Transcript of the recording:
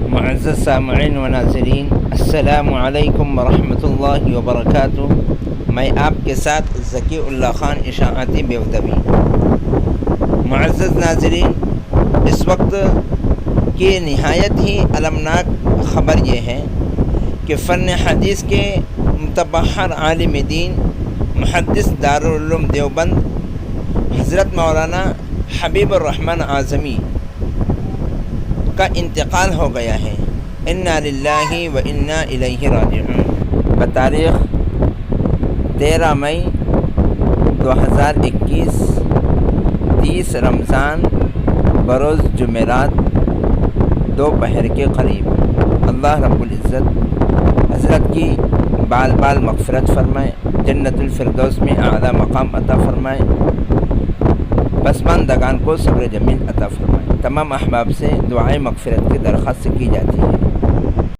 معزز سامعین و ناظرین، السلام علیکم ورحمۃ اللہ وبرکاتہ۔ میں آپ کے ساتھ ذکی اللہ خان اشاعتی بیودوی۔ معزز ناظرین، اس وقت کی نہایت ہی المناک خبر یہ ہے کہ فن حدیث کے متبحر عالم دین محدث دارالعلوم دیوبند حضرت مولانا حبیب الرحمن اعظمی کا انتقال ہو گیا ہے۔ انا للہ و انا الیہ راجعون۔ بتاریخ 13 مئی 2021، 30 رمضان بروز جمعرات دوپہر کے قریب۔ اللہ رب العزت حضرت کی بال بال مغفرت فرمائے، جنت الفردوس میں اعلیٰ مقام عطا فرمائے، پسماندگان کو صبر جمیل عطا فرمائے۔ تمام احباب سے دعائے مغفرت کی درخواست کی جاتی ہے۔